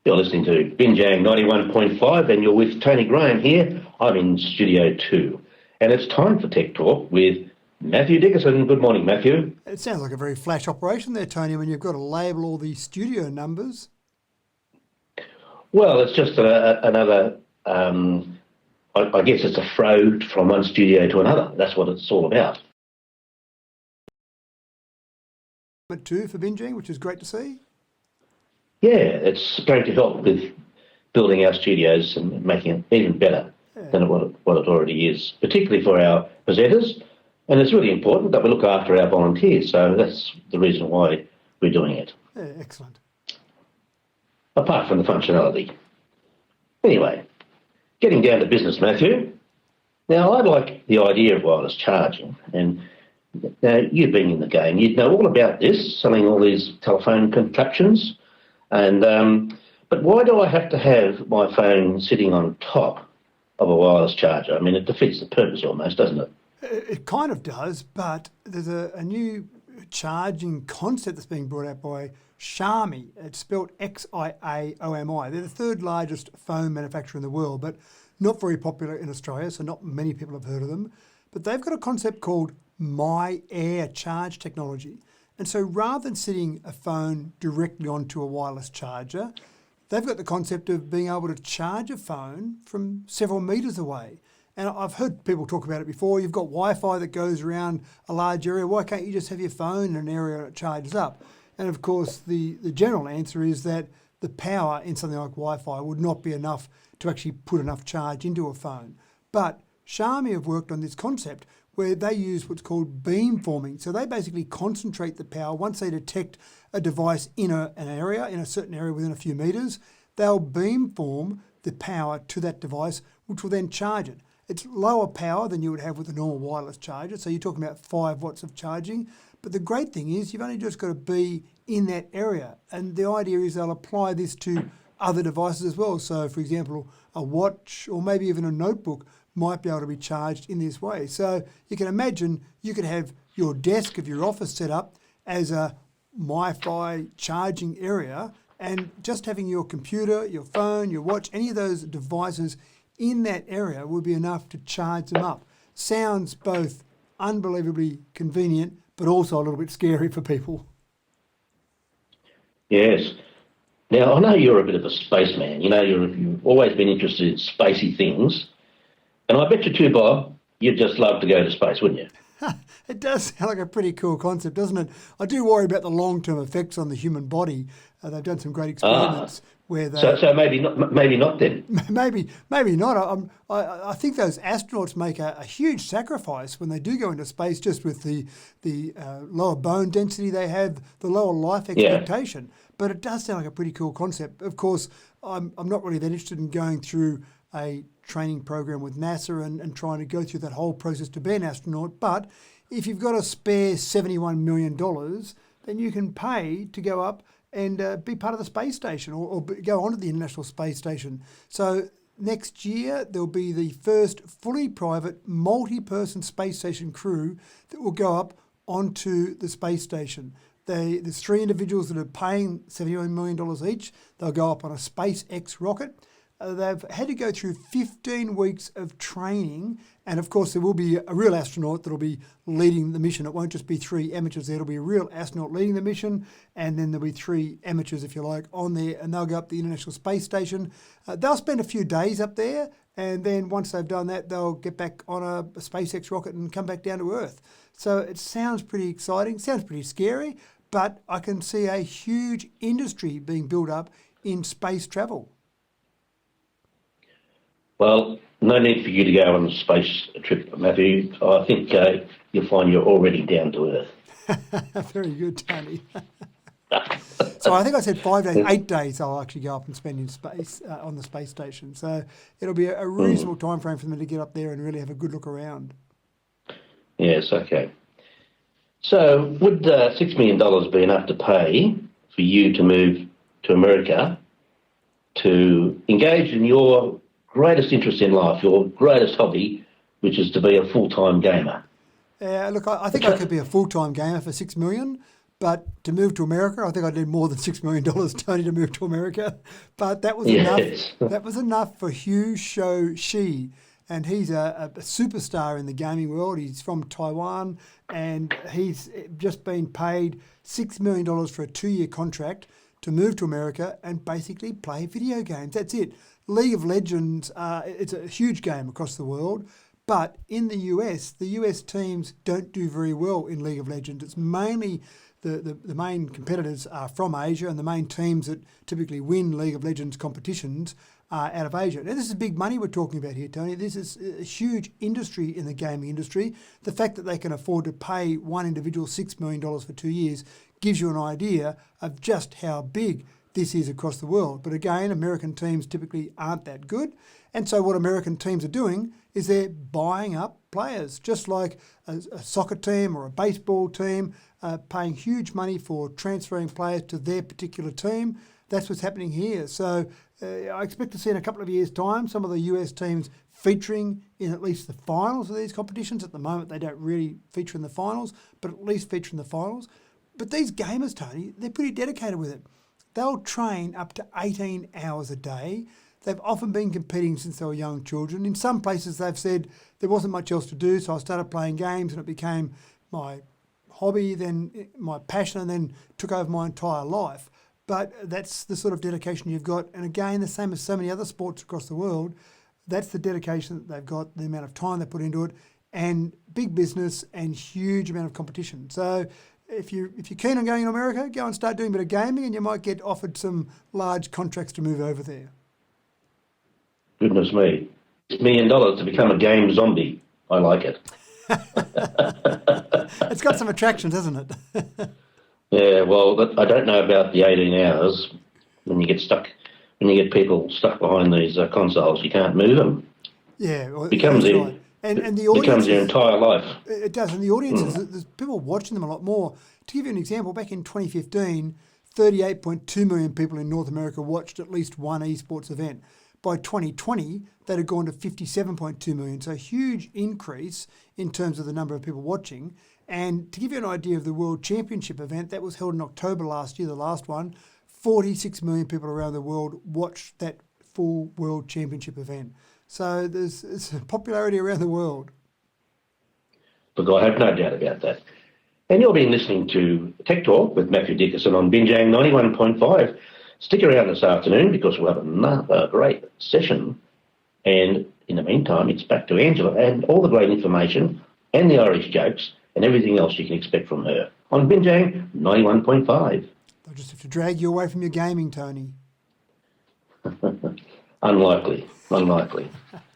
You're listening to Binjang 91.5 and you're with Tony Graham here. I'm in Studio 2. And it's time for Tech Talk with Matthew Dickerson. Good morning, Matthew. It sounds like a very flash operation there, Tony, when you've got to label all these studio numbers. Well, it's just another, I guess it's a throw from one studio to another. That's what it's all about. Too for Binjang, which is great to see. Yeah, it's going to help with building our studios and making it even better than what it already is, particularly for our presenters. And it's really important that we look after our volunteers. So that's the reason why we're doing it. Yeah, excellent. Apart from the functionality. Anyway, getting down to business, Matthew. Now, I like the idea of wireless charging. And now, you've been in the game. You'd know all about this, selling all these telephone contraptions. And but why do I have to have my phone sitting on top of a wireless charger? I mean, it defeats the purpose almost, doesn't it? It kind of does, but there's a new charging concept that's being brought out by Xiaomi. It's spelled Xiaomi. They're the third largest phone manufacturer in the world, but not very popular in Australia, so not many people have heard of them. But they've got a concept called My Air charge technology. And so rather than sitting a phone directly onto a wireless charger, they've got the concept of being able to charge a phone from several metres away. And I've heard people talk about it before. You've got Wi-Fi that goes around a large area. Why can't you just have your phone in an area that charges up? And of course, the general answer is that the power in something like Wi-Fi would not be enough to actually put enough charge into a phone. But Xiaomi have worked on this concept where they use what's called beamforming. So they basically concentrate the power. Once they detect a device in an area, in a certain area within a few metres, they'll beamform the power to that device, which will then charge it. It's lower power than you would have with a normal wireless charger. So you're talking about 5 watts of charging. But the great thing is you've only just got to be in that area. And the idea is they'll apply this to other devices as well. So for example, a watch or maybe even a notebook might be able to be charged in this way. So you can imagine you could have your desk of your office set up as a Wi-Fi charging area, and just having your computer, your phone, your watch, any of those devices in that area would be enough to charge them up. Sounds both unbelievably convenient, but also a little bit scary for people. Yes. Now, I know you're a bit of a spaceman. You know, you've always been interested in spacey things. And I bet you too, Bob, you'd just love to go to space, wouldn't you? It does sound like a pretty cool concept, doesn't it? I do worry about the long-term effects on the human body. They've done some great experiments where they... So maybe not then. Maybe not. I think those astronauts make a huge sacrifice when they do go into space, just with the lower bone density they have, the lower life expectation. Yeah. But it does sound like a pretty cool concept. Of course, I'm not really that interested in going through a training program with NASA and trying to go through that whole process to be an astronaut. But if you've got a spare $71 million, then you can pay to go up and be part of the space station or go onto the International Space Station. So next year, there'll be the first fully private multi-person space station crew that will go up onto the space station. There's 3 individuals that are paying $71 million each. They'll go up on a SpaceX rocket. They've had to go through 15 weeks of training, and of course there will be a real astronaut that'll be leading the mission. It won't just be 3 amateurs there, it'll be a real astronaut leading the mission, and then there'll be 3 amateurs, if you like, on there, and they'll go up the International Space Station. They'll spend a few days up there, and then once they've done that, they'll get back on a SpaceX rocket and come back down to Earth. So it sounds pretty exciting, sounds pretty scary, but I can see a huge industry being built up in space travel. Well, no need for you to go on a space trip, Matthew. I think you'll find you're already down to Earth. Very good, Tony. So I think I said 5 days, 8 days I'll actually go up and spend in space on the space station. So it'll be a reasonable time frame for them to get up there and really have a good look around. Yes, okay. So would $6 million be enough to pay for you to move to America to engage in your greatest interest in life, your greatest hobby, which is to be a full-time gamer? Look, I think I could be a full-time gamer for $6 million, But to move to America, I think I need more than $6 million, Tony, to move to America. But that was Yes. enough. That was enough for Hugh Shou Shi. And he's a superstar in the gaming world. He's from Taiwan, and he's just been paid $6 million for a 2-year contract to move to America and basically play video games. That's it. League of Legends, it's a huge game across the world. But in the US teams don't do very well in League of Legends. It's mainly the main competitors are from Asia, and the main teams that typically win League of Legends competitions are out of Asia. Now, this is big money we're talking about here, Tony. This is a huge industry in the gaming industry. The fact that they can afford to pay one individual $6 million for 2 years gives you an idea of just how big this is across the world. But again, American teams typically aren't that good. And so what American teams are doing is they're buying up players, just like a soccer team or a baseball team, paying huge money for transferring players to their particular team. That's what's happening here. So I expect to see in a couple of years' time some of the US teams featuring in at least the finals of these competitions. At the moment, they don't really feature in the finals, but at least feature in the finals. But these gamers, Tony, they're pretty dedicated with it. They'll train up to 18 hours a day. They've often been competing since they were young children. In some places, they've said there wasn't much else to do, so I started playing games and it became my hobby, then my passion, and then took over my entire life. But that's the sort of dedication you've got. And again, the same as so many other sports across the world, that's the dedication that they've got, the amount of time they put into it, and big business and huge amount of competition. So if you're keen on going to America, go and start doing a bit of gaming, and you might get offered some large contracts to move over there. Goodness me. $6 million to become a game zombie. I like it. It's got some attractions, hasn't it? Yeah, well, I don't know about the 18 hours. When you get people stuck behind these consoles, you can't move them. Yeah, well, Becomes that's their, right. And the audience becomes their entire life. It does, and the audiences, there's people watching them a lot more. To give you an example, back in 2015, 38.2 million people in North America watched at least one esports event. By 2020, that had gone to 57.2 million, so a huge increase in terms of the number of people watching. And to give you an idea of the World Championship event, that was held in October last year, the last one, 46 million people around the world watched that full World Championship event. So there's popularity around the world. Look, I have no doubt about that. And you'll be listening to Tech Talk with Matthew Dickerson on Binjang 91.5. Stick around this afternoon because we'll have another great session. And in the meantime, it's back to Angela and all the great information and the Irish jokes and everything else you can expect from her on Binjang 91.5. They'll just have to drag you away from your gaming, Tony. Unlikely.